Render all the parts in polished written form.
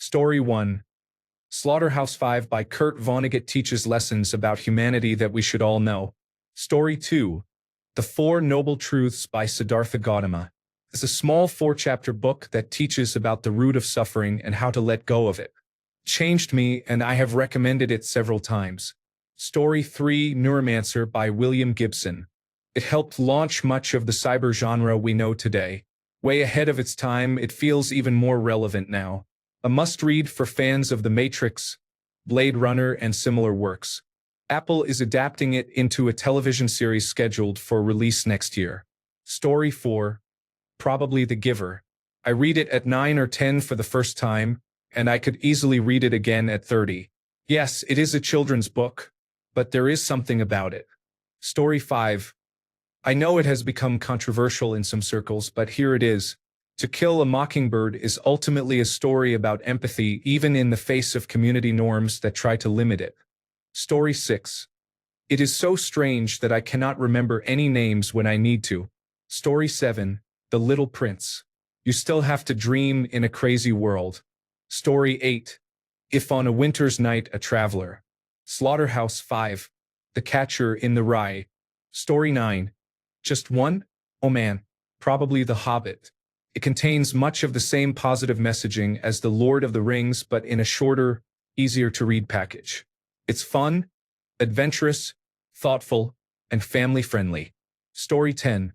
Story 1. Slaughterhouse-Five by Kurt Vonnegut teaches lessons about humanity that we should all know. Story 2. The Four Noble Truths by Siddhartha Gautama. It's a small 4-chapter book that teaches about the root of suffering and how to let go of it. Changed me, and I have recommended it several times. Story 3. Neuromancer by William Gibson. It helped launch much of the cyber genre we know today. Way ahead of its time, it feels even more relevant now. A must-read for fans of The Matrix, Blade Runner, and similar works. Apple is adapting it into a television series scheduled for release next year. Story 4. Probably The Giver. I read it at 9 or 10 for the first time, and I could easily read it again at 30. Yes, it is a children's book, but there is something about it. Story 5. I know it has become controversial in some circles, but here it is. To Kill a Mockingbird is ultimately a story about empathy even in the face of community norms that try to limit it. Story 6. It is so strange that I cannot remember any names when I need to. Story 7. The Little Prince. You still have to dream in a crazy world. Story 8. If on a Winter's Night a Traveler. Slaughterhouse-Five. The Catcher in the Rye. Story 9. Just one? Oh man, probably The Hobbit. It contains much of the same positive messaging as The Lord of the Rings, but in a shorter, easier-to-read package. It's fun, adventurous, thoughtful, and family-friendly. Story 10.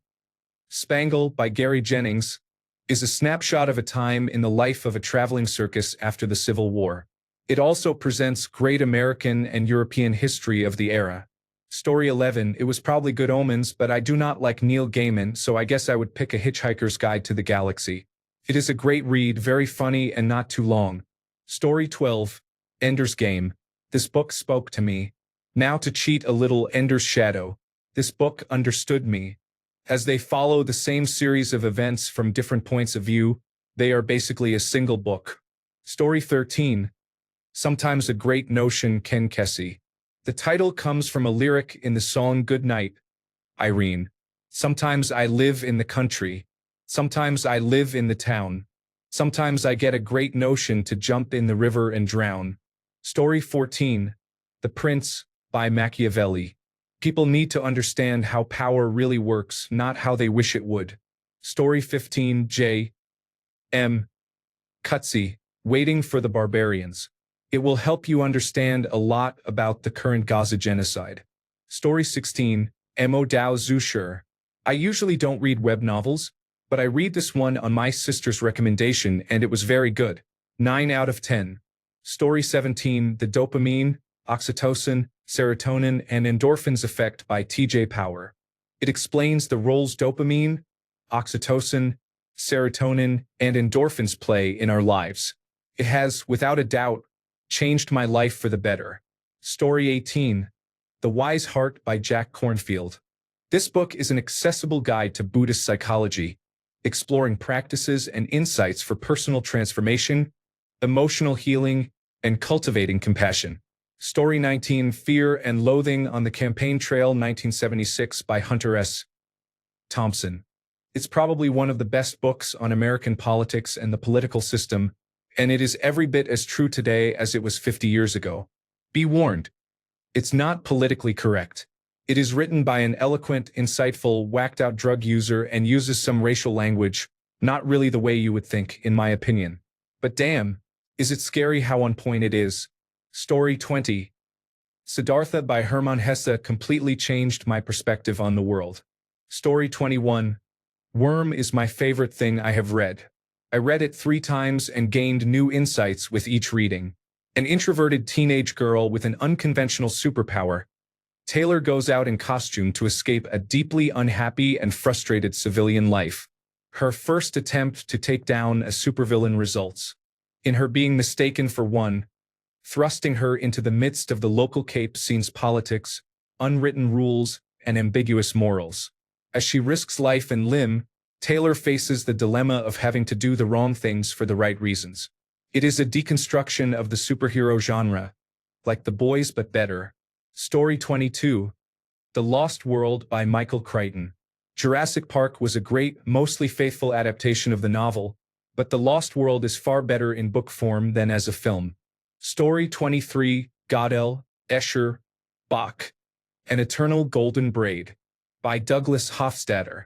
Spangle by Gary Jennings is a snapshot of a time in the life of a traveling circus after the Civil War. It also presents great American and European history of the era. Story 11. It was probably Good Omens, but I do not like Neil Gaiman, so I guess I would pick A Hitchhiker's Guide to the Galaxy. It is a great read, very funny and not too long. Story 12. Ender's Game. This book spoke to me. Now to cheat a little, Ender's Shadow. This book understood me. As they follow the same series of events from different points of view, they are basically a single book. Story 13. Sometimes a Great Notion, Ken Kesey. The title comes from a lyric in the song Good Night, Irene. Sometimes I live in the country. Sometimes I live in the town. Sometimes I get a great notion to jump in the river and drown. Story 14. The Prince by Machiavelli. People need to understand how power really works, not how they wish it would. Story 15. J. M. Cutsy, Waiting for the Barbarians. It will help you understand a lot about the current Gaza genocide. Story 16. Mo Dao Zushur. I usually don't read web novels, but I read this one on my sister's recommendation and it was very good. 9 out of 10. Story 17. The Dopamine, Oxytocin, Serotonin, and Endorphins Effect by T.J. Power. It explains the roles dopamine, oxytocin, serotonin, and endorphins play in our lives. It has, without a doubt, changed my life for the better. Story 18. The Wise Heart by Jack Kornfield. This book is an accessible guide to Buddhist psychology, exploring practices and insights for personal transformation, emotional healing, and cultivating compassion. Story 19. Fear and Loathing on the Campaign Trail, 1976 by Hunter S. Thompson. It's probably one of the best books on American politics and the political system, and it is every bit as true today as it was 50 years ago. Be warned. It's not politically correct. It is written by an eloquent, insightful, whacked-out drug user and uses some racial language, not really the way you would think, in my opinion. But damn, is it scary how on point it is. Story 20. Siddhartha by Hermann Hesse completely changed my perspective on the world. Story 21. Worm is my favorite thing I have read. I read it 3 times and gained new insights with each reading. An introverted teenage girl with an unconventional superpower, Taylor goes out in costume to escape a deeply unhappy and frustrated civilian life. Her first attempt to take down a supervillain results in her being mistaken for one, thrusting her into the midst of the local Cape scene's politics, unwritten rules, and ambiguous morals. As she risks life and limb, Taylor faces the dilemma of having to do the wrong things for the right reasons. It is a deconstruction of the superhero genre, like The Boys but better. Story 22. The Lost World by Michael Crichton. Jurassic Park was a great, mostly faithful adaptation of the novel, but The Lost World is far better in book form than as a film. Story 23, Godel, Escher, Bach, An Eternal Golden Braid, by Douglas Hofstadter.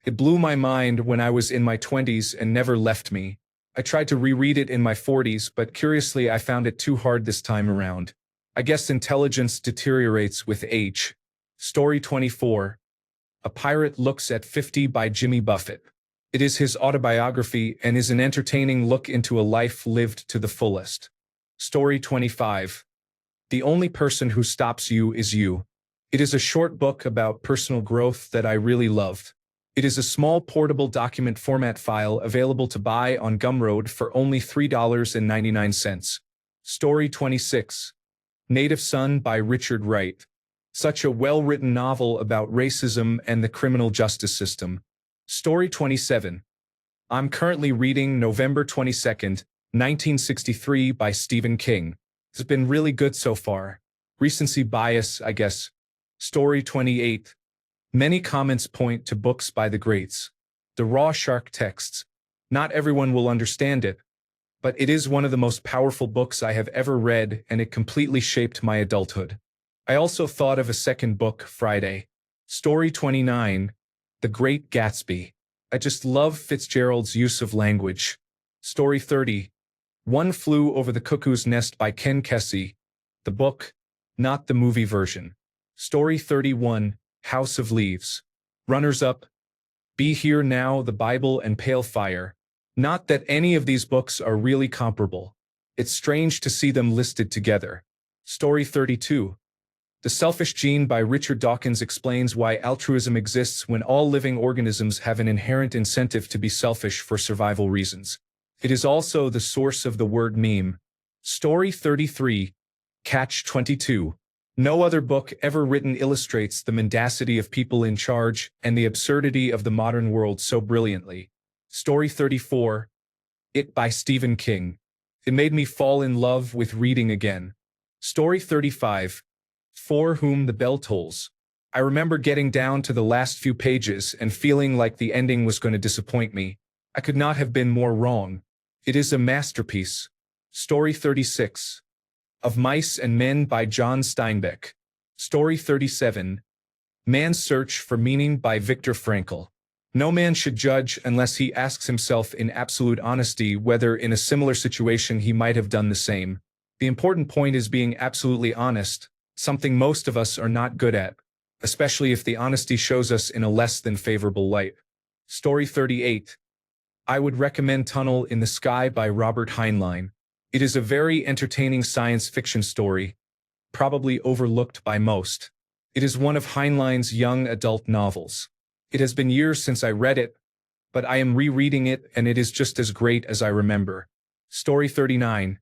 It blew my mind when I was in my 20s and never left me. I tried to reread it in my 40s, but curiously I found it too hard this time around. I guess intelligence deteriorates with age. Story 24, A Pirate Looks at 50 by Jimmy Buffett. It is his autobiography and is an entertaining look into a life lived to the fullest. Story 25, The Only Person Who Stops You Is You. It is a short book about personal growth that I really loved. It is a small portable document format file available to buy on Gumroad for only $3.99. Story 26, Native Son by Richard Wright. Such a well-written novel about racism and the criminal justice system. Story 27, I'm currently reading November 22nd, 1963 by Stephen King. It's been really good so far. Recency bias, I guess. Story 28, Many comments point to books by the greats. The Raw Shark texts. Not everyone will understand it, but it is one of the most powerful books I have ever read, and it completely shaped my adulthood. I also thought of a second book, Friday. Story 29, The Great Gatsby. I just love Fitzgerald's use of language. Story 30, One Flew Over the Cuckoo's Nest by Ken Kesey. The book, not the movie version. Story 31, House of Leaves. Runners-up, Be Here Now, The Bible, and Pale Fire. Not that any of these books are really comparable. It's strange to see them listed together. Story 32, The Selfish Gene by Richard Dawkins explains why altruism exists when all living organisms have an inherent incentive to be selfish for survival reasons. It is also the source of the word meme. Story 33, Catch-22. No other book ever written illustrates the mendacity of people in charge and the absurdity of the modern world so brilliantly. Story 34, It by Stephen King. It made me fall in love with reading again. Story 35, For Whom the Bell Tolls. I remember getting down to the last few pages and feeling like the ending was going to disappoint me. I could not have been more wrong. It is a masterpiece. Story 36, Of Mice and Men by John Steinbeck. Story 37, Man's Search for Meaning by Viktor Frankl. No man should judge unless he asks himself in absolute honesty whether in a similar situation he might have done the same. The important point is being absolutely honest, something most of us are not good at, especially if the honesty shows us in a less than favorable light. Story 38, I would recommend Tunnel in the Sky by Robert Heinlein. It is a very entertaining science fiction story, probably overlooked by most. It is one of Heinlein's young adult novels. It has been years since I read it, but I am rereading it and it is just as great as I remember. Story 39,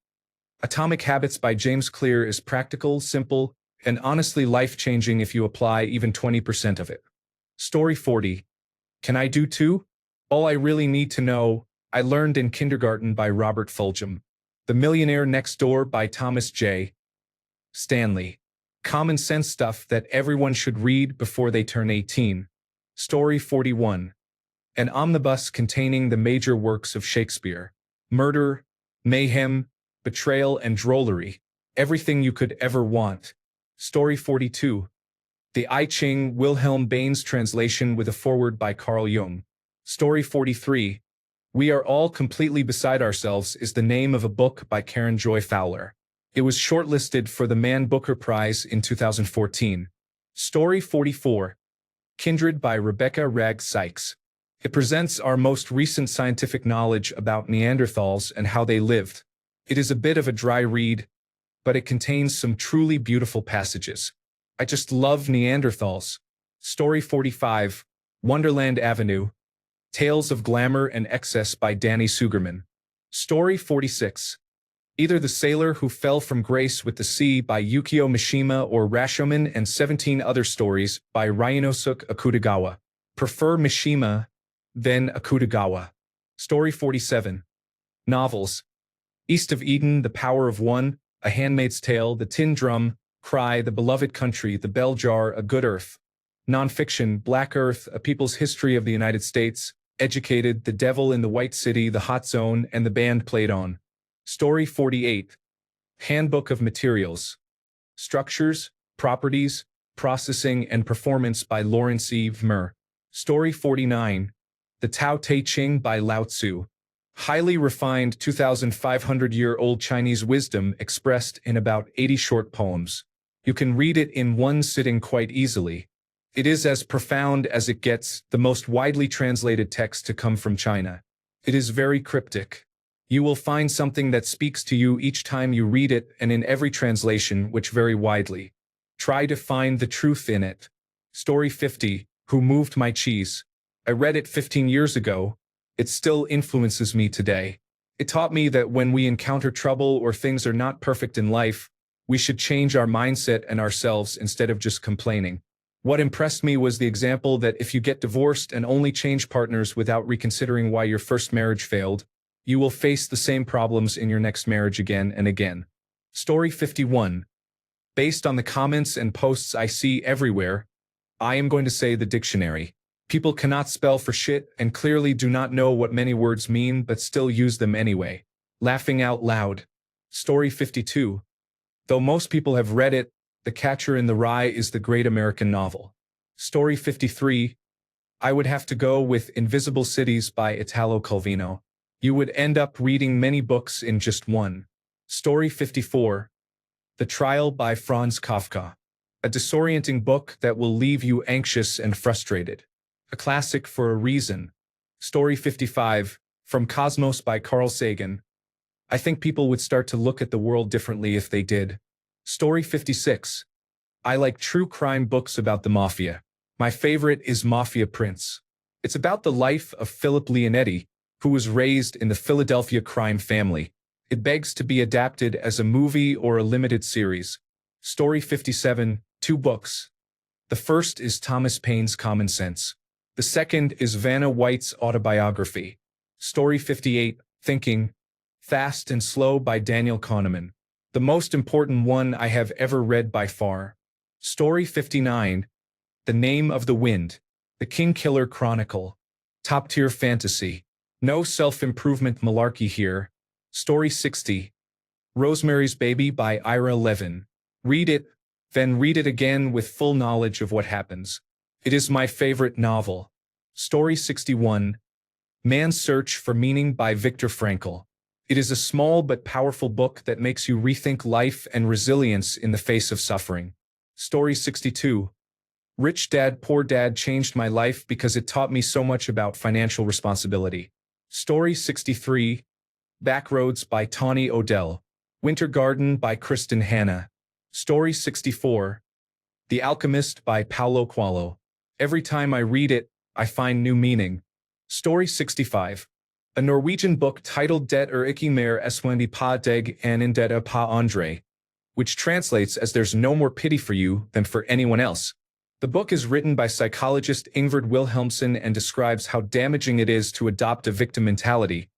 Atomic Habits by James Clear is practical, simple, and honestly life-changing if you apply even 20% of it. Story 40, Can I Do Too? All I Really Need to Know, I Learned in Kindergarten by Robert Fulghum. The Millionaire Next Door by Thomas J. Stanley. Common sense stuff that everyone should read before they turn 18. Story 41, An omnibus containing the major works of Shakespeare. Murder, mayhem, betrayal, and drollery. Everything you could ever want. Story 42, The I Ching Wilhelm Baines translation with a foreword by Carl Jung. Story 43, We Are All Completely Beside Ourselves is the name of a book by Karen Joy Fowler. It was shortlisted for the Man Booker Prize in 2014. Story 44, Kindred by Rebecca Ragg Sykes. It presents our most recent scientific knowledge about Neanderthals and how they lived. It is a bit of a dry read, but it contains some truly beautiful passages. I just love Neanderthals. Story 45, Wonderland Avenue, Tales of Glamour and Excess by Danny Sugerman. Story 46, Either the Sailor Who Fell from Grace with the Sea by Yukio Mishima or Rashomon and 17 Other Stories by Ryunosuke Akutagawa. Prefer Mishima, then Akutagawa. Story 47, Novels. East of Eden, The Power of One, A Handmaid's Tale, The Tin Drum, Cry, The Beloved Country, The Bell Jar, A Good Earth. Nonfiction, Black Earth, A People's History of the United States, Educated, The Devil in the White City, The Hot Zone, and the Band Played On. Story 48. Handbook of Materials. Structures, Properties, Processing, and Performance by Lawrence E. Vmer. Story 49. The Tao Te Ching by Lao Tzu. Highly refined 2,500-year-old Chinese wisdom expressed in about 80 short poems. You can read it in one sitting quite easily. It is as profound as it gets, the most widely translated text to come from China. It is very cryptic. You will find something that speaks to you each time you read it, and in every translation, which vary widely. Try to find the truth in it. Story 50. Who Moved My Cheese? I read it 15 years ago. It still influences me today. It taught me that when we encounter trouble or things are not perfect in life, we should change our mindset and ourselves instead of just complaining. What impressed me was the example that if you get divorced and only change partners without reconsidering why your first marriage failed, you will face the same problems in your next marriage again and again. Story 51. Based on the comments and posts I see everywhere, I am going to say the dictionary. People cannot spell for shit and clearly do not know what many words mean but still use them anyway. Laughing out loud. Story 52. Though most people have read it, The Catcher in the Rye is the great American novel. Story 53. I would have to go with Invisible Cities by Italo Calvino. You would end up reading many books in just one. Story 54. The Trial by Franz Kafka. A disorienting book that will leave you anxious and frustrated. A classic for a reason. Story 55. From Cosmos by Carl Sagan. I think people would start to look at the world differently if they did. Story 56. I like true crime books about the mafia. My favorite is Mafia Prince. It's about the life of Philip Leonetti, who was raised in the Philadelphia crime family. It begs to be adapted as a movie or a limited series. Story 57. 2 books. The first is Thomas Paine's Common Sense. The second is Vanna White's autobiography. Story 58. Thinking, Fast and Slow by Daniel Kahneman. The most important one I have ever read by far. Story 59. The Name of the Wind. The Kingkiller Chronicle. Top-tier fantasy. No self-improvement malarkey here. Story 60. Rosemary's Baby by Ira Levin. Read it, then read it again with full knowledge of what happens. It is my favorite novel. Story 61. Man's Search for Meaning by Viktor Frankl. It is a small but powerful book that makes you rethink life and resilience in the face of suffering. Story 62. Rich Dad Poor Dad changed my life because it taught me so much about financial responsibility. Story 63. Backroads by Tawny Odell. Winter Garden by Kristen Hanna. Story 64. The Alchemist by Paulo Coelho. Every time I read it, I find new meaning. Story 65. A Norwegian book titled Det ikke mer Eswendi pa deg and Indetta pa Andre, which translates as There's No More Pity for You Than for Anyone Else. The book is written by psychologist Ingrid Wilhelmsen and describes how damaging it is to adopt a victim mentality,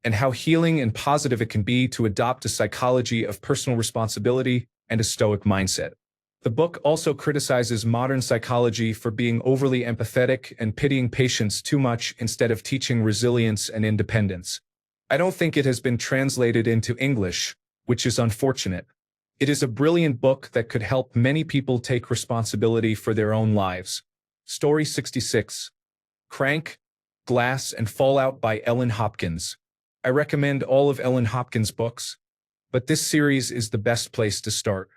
and how healing and positive it can be to adopt a psychology of personal responsibility and a stoic mindset. The book also criticizes modern psychology for being overly empathetic and pitying patients too much instead of teaching resilience and independence. I don't think it has been translated into English, which is unfortunate. It is a brilliant book that could help many people take responsibility for their own lives. Story 66. Crank, Glass, and Fallout by Ellen Hopkins. I recommend all of Ellen Hopkins' books, but this series is the best place to start.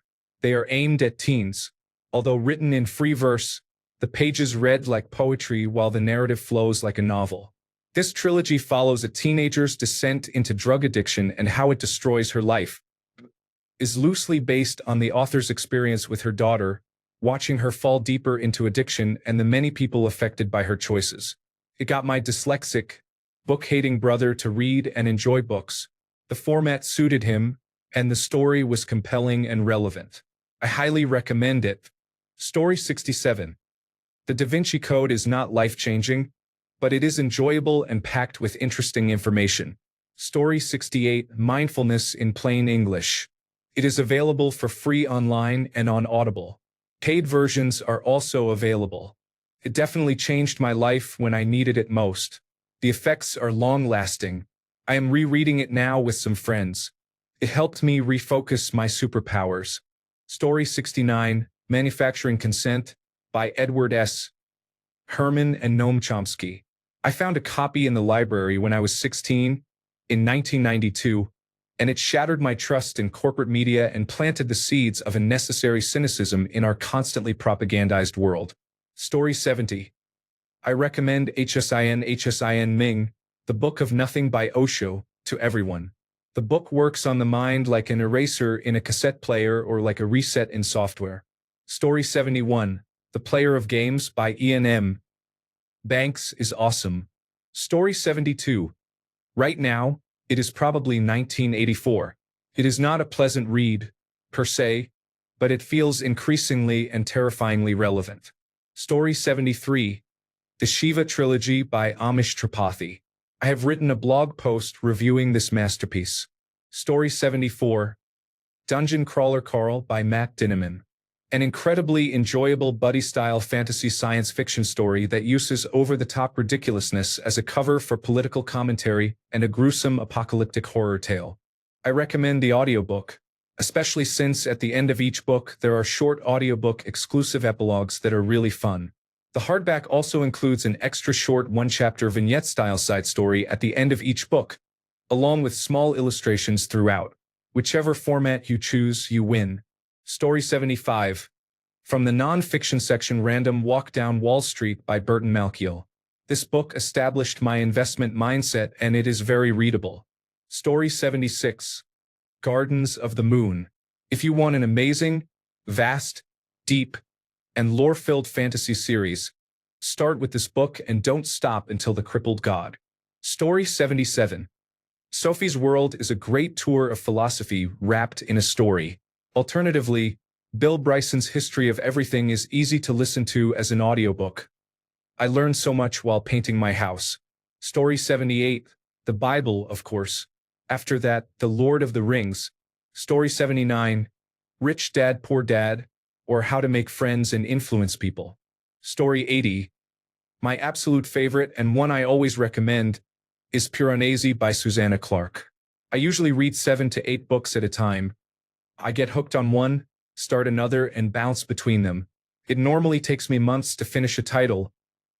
They are aimed at teens. Although written in free verse, the pages read like poetry while the narrative flows like a novel. This trilogy follows a teenager's descent into drug addiction and how it destroys her life. Is loosely based on the author's experience with her daughter, watching her fall deeper into addiction and the many people affected by her choices. It got my dyslexic, book-hating brother to read and enjoy books. The format suited him, and the story was compelling and relevant. I highly recommend it. Story 67. The Da Vinci Code is not life-changing, but it is enjoyable and packed with interesting information. Story 68. Mindfulness in Plain English. It is available for free online and on Audible. Paid versions are also available. It definitely changed my life when I needed it most. The effects are long-lasting. I am rereading it now with some friends. It helped me refocus my superpowers. Story 69, Manufacturing Consent, by Edward S. Herman and Noam Chomsky. I found a copy in the library when I was 16, in 1992, and it shattered my trust in corporate media and planted the seeds of unnecessary cynicism in our constantly propagandized world. Story 70. I recommend Hsin Ming, The Book of Nothing by Osho, to everyone. The book works on the mind like an eraser in a cassette player or like a reset in software. Story 71. The Player of Games by Ian M. Banks is awesome. Story 72. Right now, it is probably 1984. It is not a pleasant read, per se, but it feels increasingly and terrifyingly relevant. Story 73. The Shiva Trilogy by Amish Tripathi. I have written a blog post reviewing this masterpiece. Story 74. Dungeon Crawler Carl by Matt Dinneman. An incredibly enjoyable buddy-style fantasy science fiction story that uses over-the-top ridiculousness as a cover for political commentary and a gruesome apocalyptic horror tale. I recommend the audiobook, especially since at the end of each book there are short audiobook exclusive epilogues that are really fun. The hardback also includes an extra short one-chapter vignette-style side story at the end of each book, along with small illustrations throughout. Whichever format you choose, you win. Story 75. From the non-fiction section, Random Walk Down Wall Street by Burton Malkiel. This book established my investment mindset and it is very readable. Story 76. Gardens of the Moon. If you want an amazing, vast, deep, and lore-filled fantasy series, start with this book and don't stop until the crippled god. Story 77. Sophie's World is a great tour of philosophy wrapped in a story. Alternatively, Bill Bryson's History of Everything is easy to listen to as an audiobook. I learned so much while painting my house. Story 78. The Bible, of course. After that, The Lord of the Rings. Story 79. Rich Dad, Poor Dad, or How to Make Friends and Influence People. Story 80. My absolute favorite and one I always recommend is Piranesi by Susanna Clarke. I usually read 7 to 8 books at a time. I get hooked on one, start another, and bounce between them. It normally takes me months to finish a title,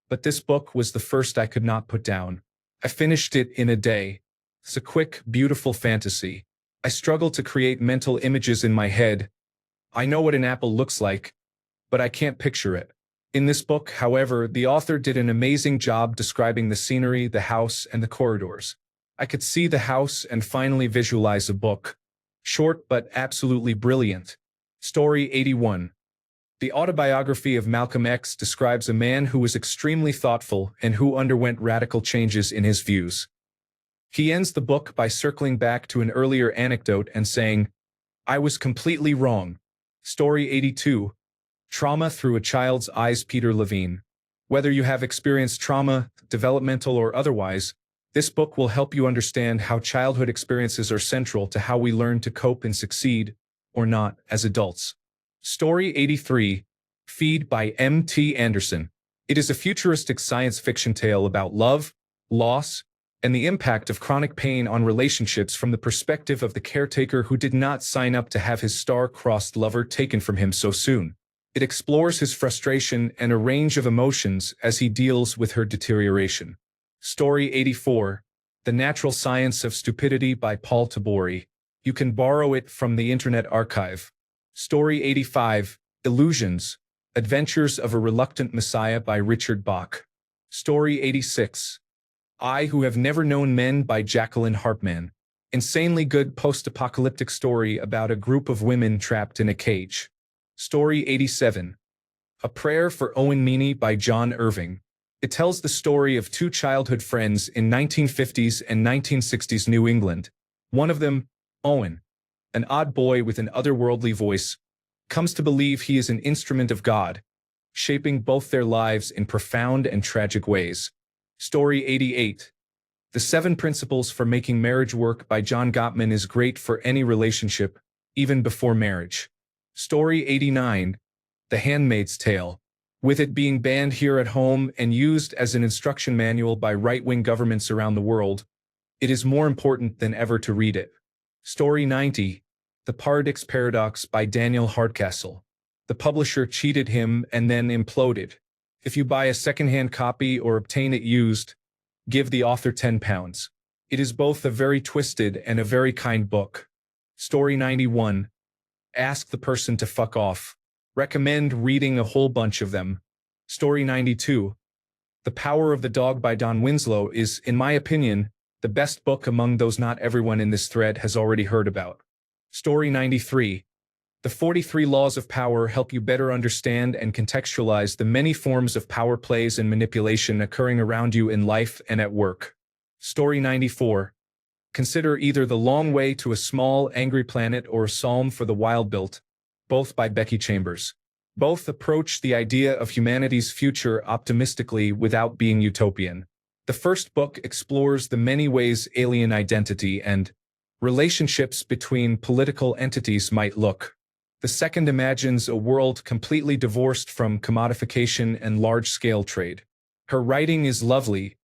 but this book was the first I could not put down. I finished it in a day. It's a quick, beautiful fantasy. I struggle to create mental images in my head. I know what an apple looks like, but I can't picture it. In this book, however, the author did an amazing job describing the scenery, the house, and the corridors. I could see the house and finally visualize a book. Short but absolutely brilliant. Story 81. The autobiography of Malcolm X describes a man who was extremely thoughtful and who underwent radical changes in his views. He ends the book by circling back to an earlier anecdote and saying, "I was completely wrong." Story 82. Trauma Through a Child's Eyes, Peter Levine. Whether you have experienced trauma, developmental or otherwise, this book will help you understand how childhood experiences are central to how we learn to cope and succeed, or not, as adults. Story 83. Feed by M.T. Anderson. It is a futuristic science fiction tale about love, loss, and the impact of chronic pain on relationships from the perspective of the caretaker who did not sign up to have his star-crossed lover taken from him so soon. It explores his frustration and a range of emotions as he deals with her deterioration. Story 84. The Natural Science of Stupidity by Paul Tabori. You can borrow it from the Internet Archive. Story 85. Illusions. Adventures of a Reluctant Messiah by Richard Bach. Story 86. I Who Have Never Known Men by Jacqueline Hartman. Insanely good post-apocalyptic story about a group of women trapped in a cage. Story 87. A Prayer for Owen Meany by John Irving. It tells the story of two childhood friends in 1950s and 1960s New England. One of them, Owen, an odd boy with an otherworldly voice, comes to believe he is an instrument of God, shaping both their lives in profound and tragic ways. Story 88. The 7 Principles for Making Marriage Work by John Gottman is great for any relationship, even before marriage. Story 89. The Handmaid's Tale. With it being banned here at home and used as an instruction manual by right-wing governments around the world, it is more important than ever to read it. Story 90. The Paradix Paradox by Daniel Hardcastle. The publisher cheated him and then imploded. If you buy a second-hand copy or obtain it used, give the author £10. It is both a very twisted and a very kind book. Story 91. Ask the person to fuck off. Recommend reading a whole bunch of them. Story 92. The Power of the Dog by Don Winslow is, in my opinion, the best book among those not everyone in this thread has already heard about. Story 93. The 43 Laws of Power help you better understand and contextualize the many forms of power plays and manipulation occurring around you in life and at work. Story 94. Consider either The Long Way to a Small, Angry Planet or A Psalm for the Wild-Built, both by Becky Chambers. Both approach the idea of humanity's future optimistically without being utopian. The first book explores the many ways alien identity and relationships between political entities might look. The second imagines a world completely divorced from commodification and large-scale trade. Her writing is lovely,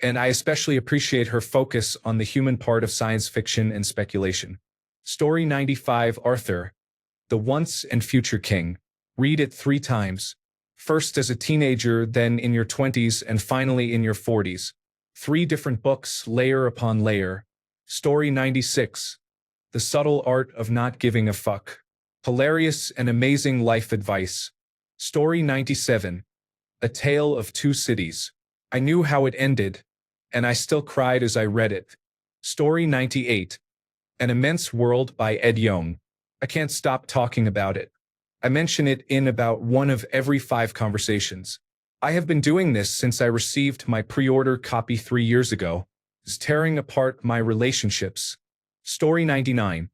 and I especially appreciate her focus on the human part of science fiction and speculation. Story 95. Arthur, the Once and Future King. Read it 3 times. First as a teenager, then in your 20s, and finally in your 40s. 3 different books, layer upon layer. Story 96. The Subtle Art of Not Giving a Fuck. Hilarious and amazing life advice. Story 97. A Tale of Two Cities. I knew how it ended, and I still cried as I read it. Story 98. An Immense World by Ed Yong. I can't stop talking about it. I mention it in about 1 of every 5 conversations. I have been doing this since I received my pre-order copy 3 years ago. It's tearing apart my relationships. Story 99.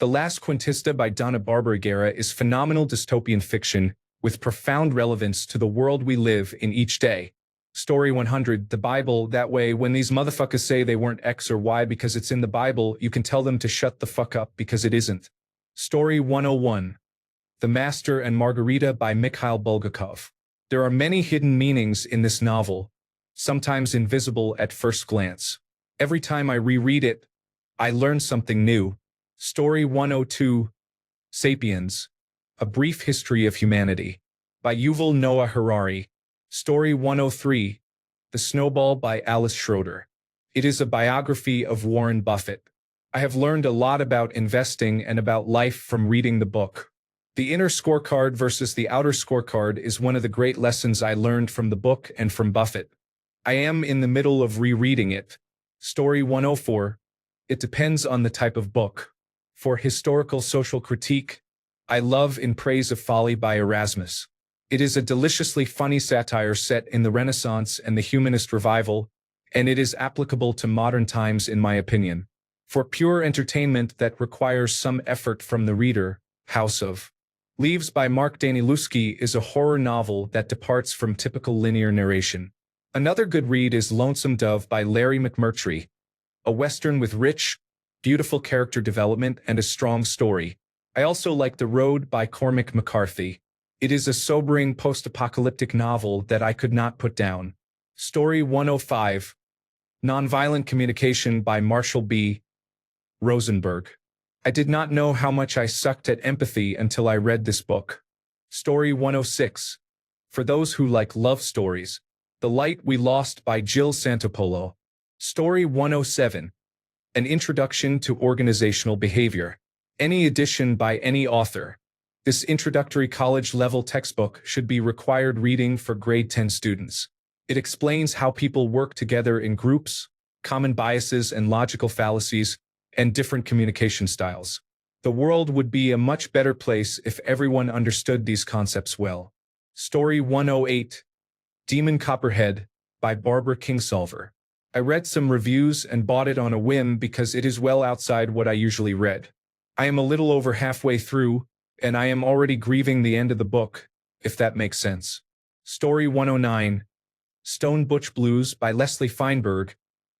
The Last Quintista by Donna Barbara is phenomenal dystopian fiction with profound relevance to the world we live in each day. Story 100. The Bible. That way, when these motherfuckers say they weren't X or Y because it's in the Bible, you can tell them to shut the fuck up because it isn't. Story 101. The Master and Margarita by Mikhail Bulgakov. There are many hidden meanings in this novel, sometimes invisible at first glance. Every time I reread it, I learn something new. Story 102. Sapiens. A Brief History of Humanity. By Yuval Noah Harari. Story 103. The Snowball by Alice Schroeder. It is a biography of Warren Buffett. I have learned a lot about investing and about life from reading the book. The inner scorecard versus the outer scorecard is one of the great lessons I learned from the book and from Buffett. I am in the middle of rereading it. Story 104. It depends on the type of book. For historical social critique, I love In Praise of Folly by Erasmus. It is a deliciously funny satire set in the Renaissance and the Humanist Revival, and it is applicable to modern times in my opinion. For pure entertainment that requires some effort from the reader, House of Leaves by Mark Danielewski is a horror novel that departs from typical linear narration. Another good read is Lonesome Dove by Larry McMurtry, a Western with rich, beautiful character development and a strong story. I also like The Road by Cormac McCarthy. It is a sobering post-apocalyptic novel that I could not put down. Story 105. Nonviolent Communication by Marshall B. Rosenberg. I did not know how much I sucked at empathy until I read this book. Story 106. For those who like love stories. The Light We Lost by Jill Santopolo. Story 107. An Introduction to Organizational Behavior. Any edition by any author. This introductory college-level textbook should be required reading for grade 10 students. It explains how people work together in groups, common biases and logical fallacies, and different communication styles. The world would be a much better place if everyone understood these concepts well. Story 108. Demon Copperhead by Barbara Kingsolver. I read some reviews and bought it on a whim because it is well outside what I usually read. I am a little over halfway through, and I am already grieving the end of the book, if that makes sense. Story 109. Stone Butch Blues by Leslie Feinberg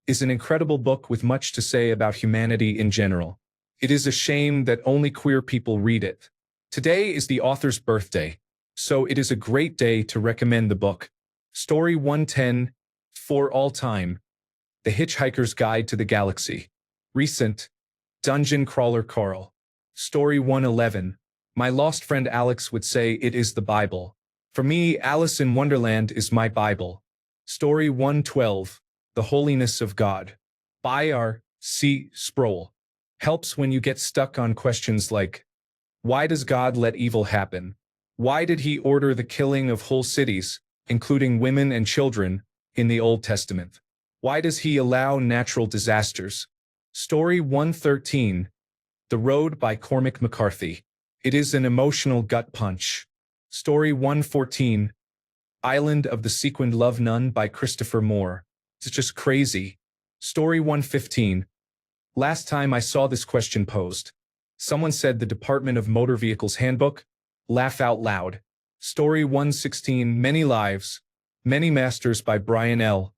is an incredible book with much to say about humanity in general. It is a shame that only queer people read it. Today is the author's birthday, So it is a great day to recommend the book. Story 110, For All Time, The Hitchhiker's Guide to the Galaxy. Recent, Dungeon Crawler Carl. Story 111, My lost friend Alex would say it is the Bible. For me, Alice in Wonderland is my Bible. Story 112, The Holiness of God. By R. C. Sproul. Helps when you get stuck on questions like, why does God let evil happen? Why did he order the killing of whole cities, including women and children, in the Old Testament? Why does he allow natural disasters? Story 113, The Road by Cormac McCarthy. It is an emotional gut punch. Story 114, Island of the Sequined Love Nun by Christopher Moore. It's just crazy. Story 115, Last time I saw this question posed, someone said the Department of Motor Vehicles Handbook. Laugh out loud. Story 116, Many Lives, Many Masters by Brian L.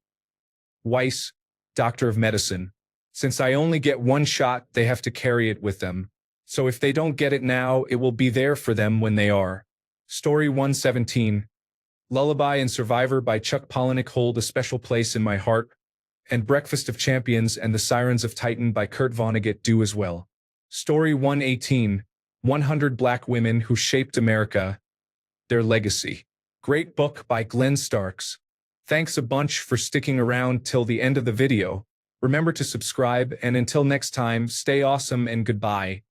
Weiss, Doctor of Medicine. Since I only get one shot, they have to carry it with them. So if they don't get it now, it will be there for them when they are. Story 117, Lullaby and Survivor by Chuck Palahniuk hold a special place in my heart, and Breakfast of Champions and the Sirens of Titan by Kurt Vonnegut do as well. Story 118, 100 Black Women Who Shaped America, Their Legacy. Great book by Glenn Starks. Thanks a bunch for sticking around till the end of the video. Remember to subscribe, and until next time, stay awesome and goodbye.